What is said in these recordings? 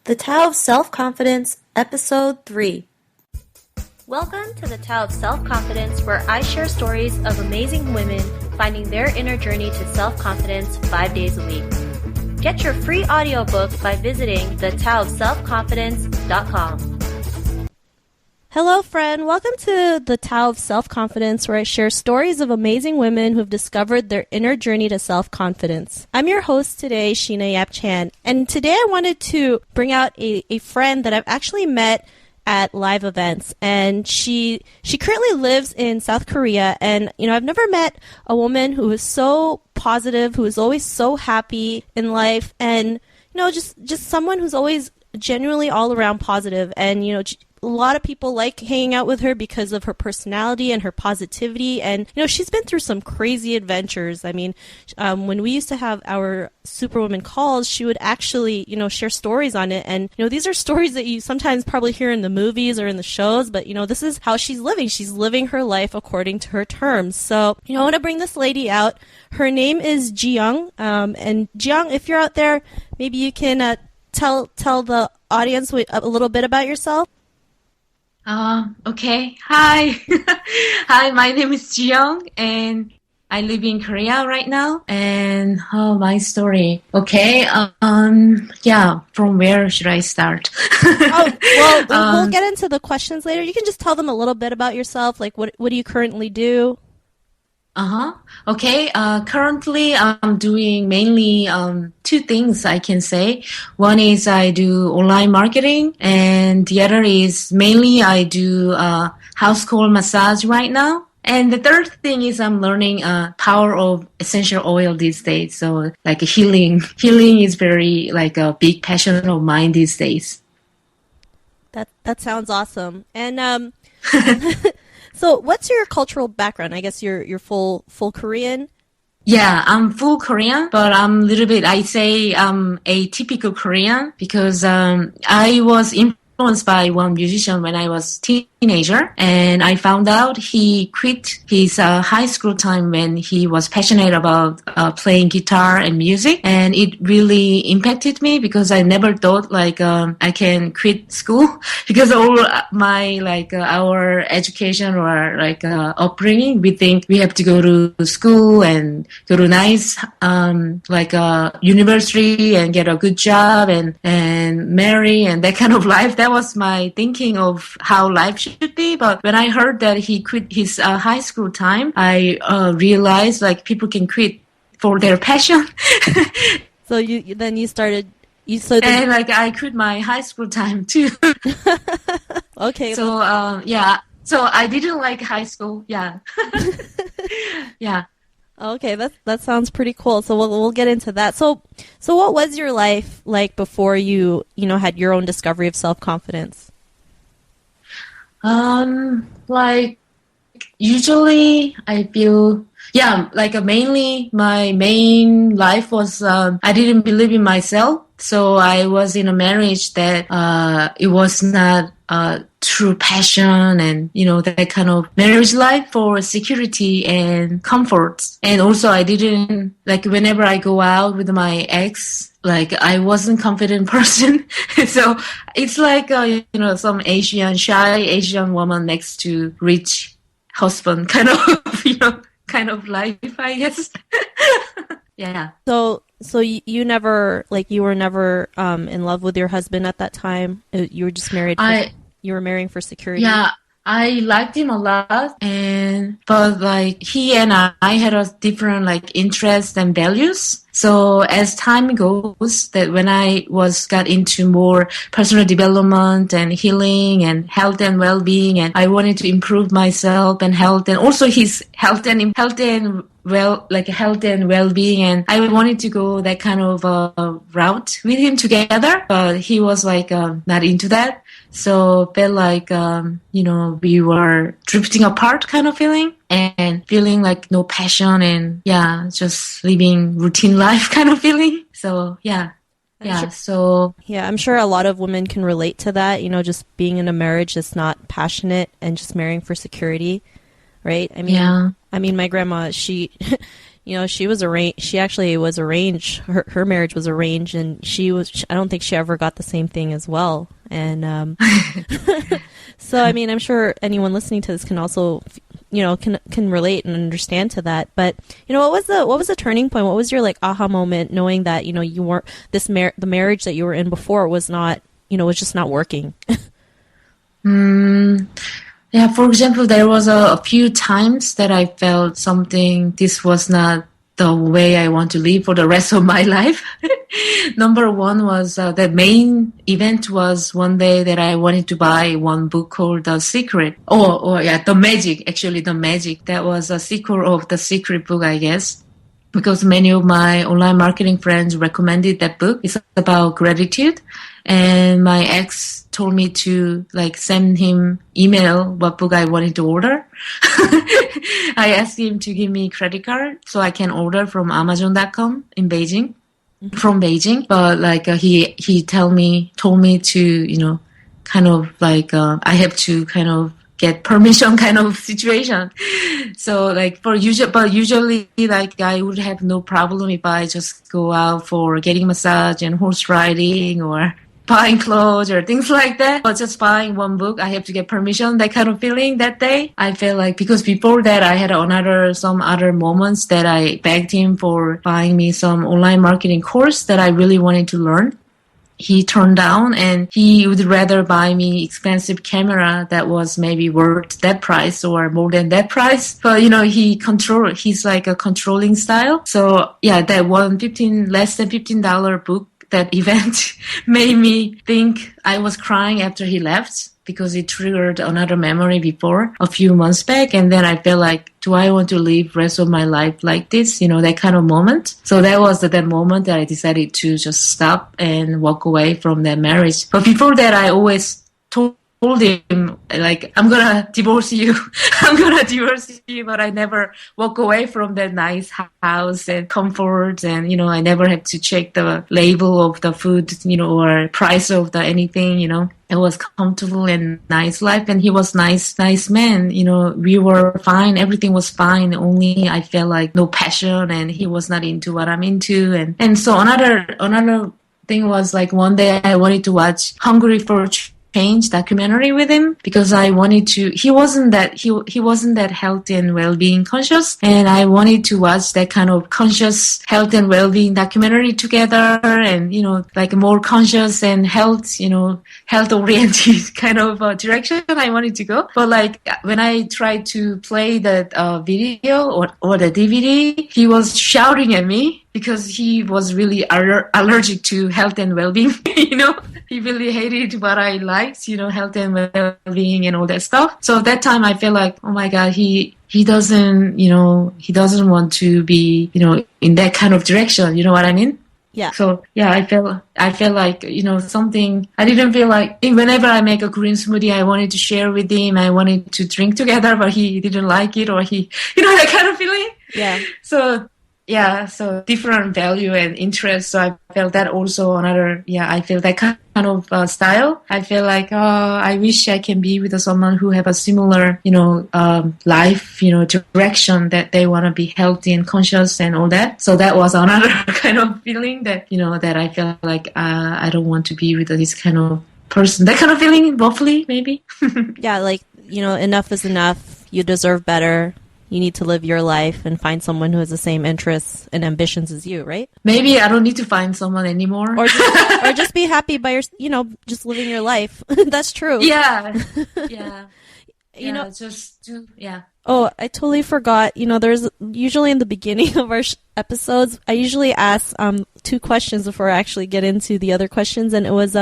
The Tao of Self Confidence, Episode 3. Welcome to the Tao of Self Confidence, where I share stories of amazing women finding their inner journey to self-confidence 5 days a week. Get your free audiobook by visiting thetaoofselfconfidence.com. Hello, friend. Welcome to the Tao of Self Confidence, where I share stories of amazing women who have discovered their inner journey to self-confidence. I'm your host today, Sheena Yap-Chan, and today I wanted to bring out a friend that I've actually met at live events, and she currently lives in South Korea. And I've never met a woman who is so positive, who is always so happy in life, and just someone who's always genuinely all around positive. And a lot of people like hanging out with her because of her personality and her positivity. And, she's been through some crazy adventures. I mean, when we used to have our Superwoman calls, she would actually, share stories on it. And, these are stories that you sometimes probably hear in the movies or in the shows, but, this is how she's living. She's living her life according to her terms. So, I want to bring this lady out. Her name is Jiyoung. And Jiyoung, if you're out there, maybe you can tell the audience a little bit about yourself. Okay. Hi. Hi, my name is Jiyoung, and I live in Korea right now. And my story. Okay. From where should I start? We'll get into the questions later. You can just tell them a little bit about yourself. Like, what do you currently do? Okay. Currently, I'm doing mainly two things, I can say. One is I do online marketing, and the other is mainly I do house call massage right now. And the third thing is I'm learning power of essential oil these days. So like healing is very like a big passion of mine these days. That sounds awesome. And so what's your cultural background? I guess you're full Korean? Yeah, I'm full Korean, but I'm a little bit, I say I'm a typical Korean because I was influenced by one musician when I was teenager, and I found out he quit his high school time when he was passionate about playing guitar and music, and it really impacted me because I never thought I can quit school because all my our education or upbringing, we think we have to go to school and go to nice university and get a good job and marry and that kind of life. That was my thinking of how life should be. But when I heard that he quit his high school time, I realized people can quit for their passion. So you started. And I quit my high school time too. Okay. So So I didn't like high school. Yeah. Yeah. Okay, that sounds pretty cool. So we'll get into that. So what was your life like before you had your own discovery of self-confidence? Usually I feel mainly my main life was I didn't believe in myself. So I was in a marriage that it was not true passion and that kind of marriage life for security and comfort. And also I didn't whenever I go out with my ex, I wasn't confident person. So it's some shy Asian woman next to rich husband kind of kind of life, I guess. Yeah. So you never you were never in love with your husband at that time? You were just married. You were marrying for security. Yeah, I liked him a lot, but he and I had a different interests and values. So as time goes, that when I got into more personal development and healing and health and well-being, and I wanted to improve myself and health, and also his health and well-being, and I wanted to go that kind of route with him together, but he was not into that. So felt we were drifting apart kind of feeling, and feeling no passion and just living routine life kind of feeling. So I'm sure a lot of women can relate to that, just being in a marriage that's not passionate and just marrying for security, right? I mean, my grandma, she she was arranged. She actually was arranged. Her marriage was arranged, and I don't think she ever got the same thing as well. And so, I mean, I'm sure anyone listening to this can also, can relate and understand to that. But what was the turning point? What was your like aha moment, knowing that you weren't the marriage that you were in before was not was just not working? Yeah, for example, there was a few times that I felt this was not the way I want to live for the rest of my life. Number one was the main event was one day that I wanted to buy one book called The Secret. The Magic, actually The Magic. That was a sequel of The Secret book, I guess. Because many of my online marketing friends recommended that book. It's about gratitude. And my ex told me to send him email what book I wanted to order. I asked him to give me credit card so I can order from Amazon.com in Beijing, from Beijing. But he told me to, I have to kind of get permission kind of situation. So usually I would have no problem if I just go out for getting massage and horse riding or buying clothes or things like that. But just buying one book, I have to get permission, that kind of feeling that day. I felt because before that I had some other moments that I begged him for buying me some online marketing course that I really wanted to learn. He turned down, and he would rather buy me expensive camera that was maybe worth that price or more than that price. But he's like a controlling style. So yeah, that less than $15 book, that event made me think I was crying after he left, because it triggered another memory before a few months back. And then I felt do I want to live rest of my life like this? That kind of moment. So that was that moment that I decided to just stop and walk away from that marriage. But before that, I always told him, I'm gonna divorce you. I'm gonna divorce you. But I never walk away from that nice house and comfort. And, I never had to check the label of the food, or price of the anything, It was comfortable and nice life. And he was nice man. We were fine. Everything was fine. Only I felt no passion, and he was not into what I'm into. And so another thing was one day I wanted to watch Hungry for Change documentary with him, because I wanted to, he wasn't that health and well-being conscious, and I wanted to watch that kind of conscious health and well-being documentary together, and more conscious and health oriented kind of direction I wanted to go. But when I tried to play that video or the DVD, he was shouting at me because he was really allergic to health and well-being. He really hated what I liked, health and well-being and all that stuff. So that time I feel oh my God, he doesn't want to be, in that kind of direction. You know what I mean? Yeah. So yeah, I feel something, I didn't feel whenever I make a green smoothie, I wanted to share with him. I wanted to drink together, but he didn't like it, or that kind of feeling. Yeah. So different value and interest. So I felt that also I feel that kind of style. I feel I wish I can be with someone who have a similar, life, direction, that they want to be healthy and conscious and all that. So that was another kind of feeling that, that I felt I don't want to be with this kind of person. That kind of feeling, roughly, maybe. Yeah, enough is enough. You deserve better. You need to live your life and find someone who has the same interests and ambitions as you, right? Maybe I don't need to find someone anymore. Or just be happy by just living your life. That's true. Yeah. Yeah. Oh, I totally forgot. There's usually in the beginning of our episodes, I usually ask 2 questions before I actually get into the other questions. And it was,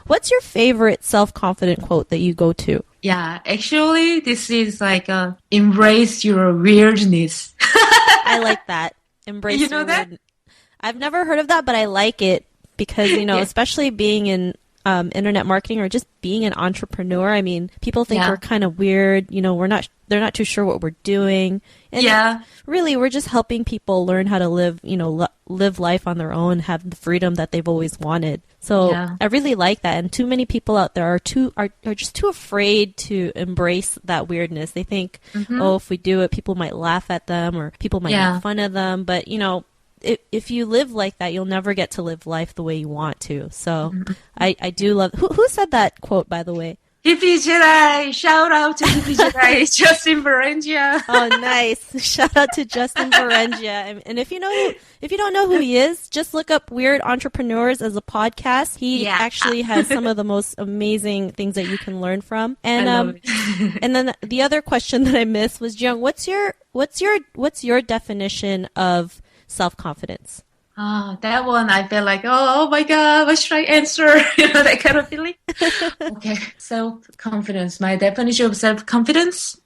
what's your favorite self-confident quote that you go to? Yeah, actually, this is embrace your weirdness. I like that. Embrace you know your that? I've never heard of that, but I like it because, especially being in internet marketing or just being an entrepreneur. I mean, people think Yeah. we're kind of weird. They're not too sure what we're doing. And Yeah. really, we're just helping people learn how to live, live life on their own, have the freedom that they've always wanted. So Yeah. I really like that. And too many people out there are just too afraid to embrace that weirdness. They think, oh, if we do it, people might laugh at them or people might Yeah. make fun of them. But, if you live like that, you'll never get to live life the way you want to. So I do love, who said that quote, by the way? Hippie Jedi! Shout out to Hippie Jedi, Justin Berengia. Oh, nice. Shout out to Justin Berengia. And if you don't know who he is, just look up Weird Entrepreneurs as a podcast. He actually has some of the most amazing things that you can learn from. And I love it. and then the other question that I missed was, Jiyoung, what's your definition of self-confidence? That one, I felt like, oh my God, what should I answer? That kind of feeling. Okay, self-confidence. My definition of self-confidence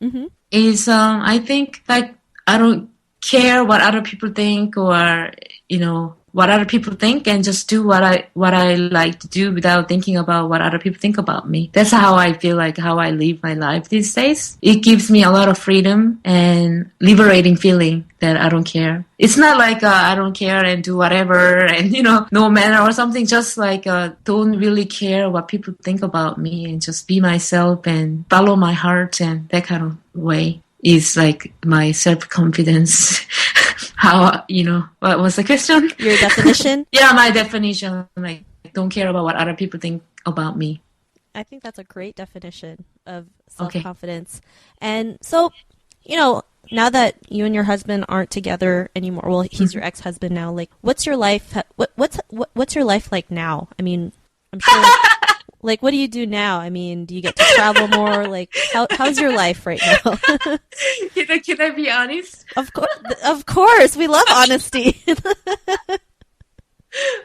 is, I think, like, I don't care what other people think or, what other people think, and just do what I like to do without thinking about what other people think about me. That's how I feel like how I live my life these days. It gives me a lot of freedom and liberating feeling that I don't care. It's not like I don't care and do whatever and, no matter or something. Just like don't really care what people think about me and just be myself and follow my heart, and that kind of way is like my self-confidence. How, what was the question? Your definition? Yeah, my definition. Like, don't care about what other people think about me. I think that's a great definition of self-confidence. Okay. And so, now that you and your husband aren't together anymore, well, he's your ex-husband now. Like, what's your life? What's your life like now? I mean, I'm sure. Like, what do you do now? I mean, do you get to travel more? Like, how's your life right now? Can I be honest? Of course, we love honesty.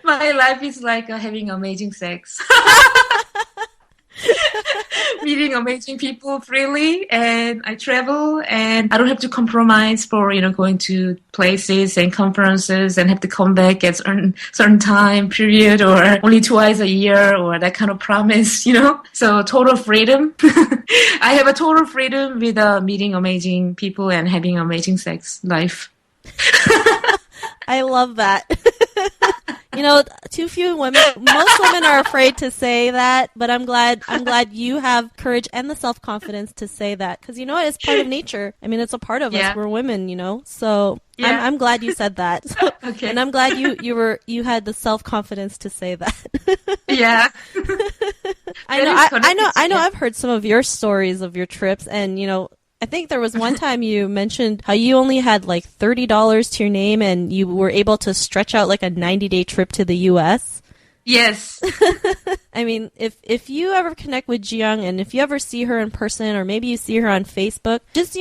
My life is like having amazing sex. Meeting amazing people freely, and I travel, and I don't have to compromise for going to places and conferences and have to come back at certain time period or only twice a year or that kind of promise, So total freedom. I have a total freedom with meeting amazing people and having amazing sex life. I love that. Too few women, most women are afraid to say that, but I'm glad you have courage and the self-confidence to say that, because it's part of nature. I mean, it's a part of us. We're women, so yeah. I'm glad you said that. Okay. And I'm glad you had the self-confidence to say that. Yeah. I know I've heard some of your stories of your trips, and I think there was one time you mentioned how you only had like $30 to your name and you were able to stretch out like a 90-day trip to the U.S. Yes. I mean, if you ever connect with Jiyoung and if you ever see her in person or maybe you see her on Facebook, just,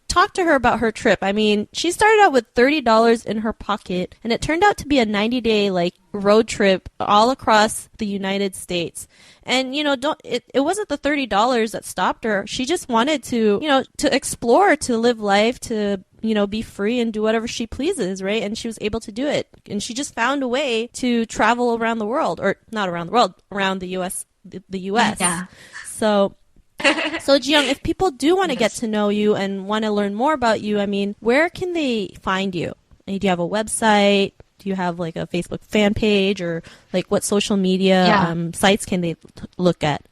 talk to her about her trip. I mean, she started out with $30 in her pocket and it turned out to be a 90-day like road trip all across the United States. And, it wasn't the $30 that stopped her. She just wanted to, to explore, to live life, to, be free and do whatever she pleases, right? And she was able to do it. And she just found a way to travel around the world, or not around the world, around the U.S., the U.S. Yeah. So Jiyoung, if people do want to get to know you and want to learn more about you, I mean, where can they find you? Do you have a website? Do you have like a Facebook fan page, or like what social media sites can they look at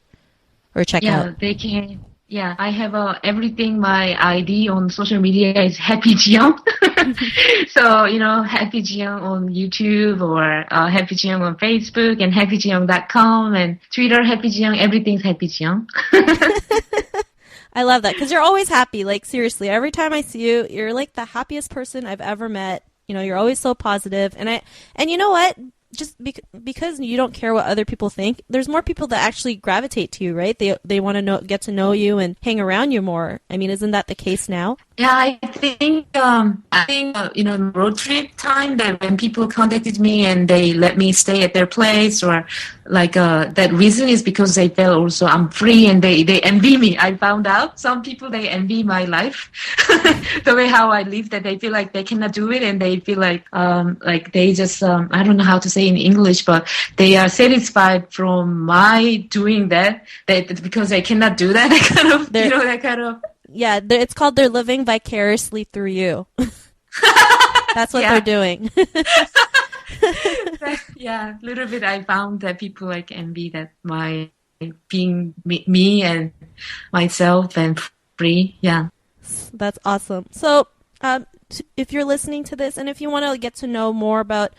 or check out? Yeah, they can. Yeah, I have everything. My ID on social media is HappyJiyoung. So, HappyJiyoung on YouTube or HappyJiyoung on Facebook and HappyJiyoung.com and Twitter, HappyJiyoung. Everything's HappyJiyoung. I love that because you're always happy. Like, seriously, every time I see you, you're like the happiest person I've ever met. You're always so positive. And you know what? Just because you don't care what other people think, there's more people that actually gravitate to you, right? They want to get to know you and hang around you more. I mean, isn't that the case now? Yeah, I think road trip time that when people contacted me and they let me stay at their place, or like that reason is because they felt also I'm free and they envy me. I found out some people they envy my life, the way how I live, that they feel like they cannot do it and they feel like they just I don't know how to say in English, but they are satisfied from my doing that because they cannot do that. That kind of that kind of. Yeah, it's called they're living vicariously through you. That's what they're doing. Yeah, a little bit I found that people like envy that my being me and myself and free. Yeah. That's awesome. So, if you're listening to this and if you want to get to know more about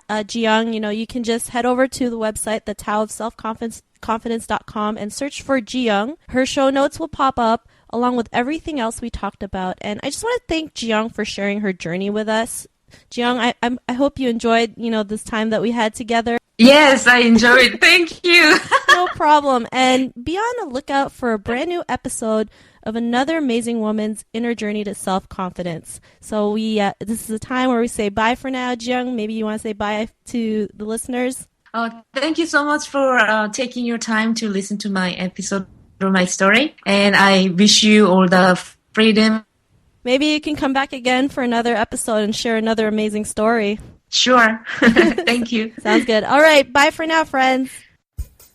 Jiyoung, you can just head over to the website, the Tao of Self Confidence.com, and search for Jiyoung. Her show notes will pop up along with everything else we talked about. And I just want to thank Jiyoung for sharing her journey with us. Jiyoung, I hope you enjoyed, this time that we had together. Yes, I enjoyed. Thank you. No problem. And be on the lookout for a brand new episode of another amazing woman's inner journey to self-confidence. So this is a time where we say bye for now. Jiyoung, maybe you want to say bye to the listeners? Thank you so much for taking your time to listen to my episode or my story. And I wish you all the freedom. Maybe you can come back again for another episode and share another amazing story. Sure. Thank you. Sounds good. All right. Bye for now, friends.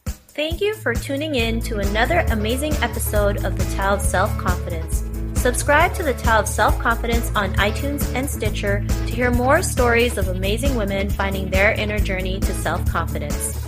Thank you for tuning in to another amazing episode of the Tao of Self Confidence. Subscribe to the Tao of Self Confidence on iTunes and Stitcher to hear more stories of amazing women finding their inner journey to self-confidence.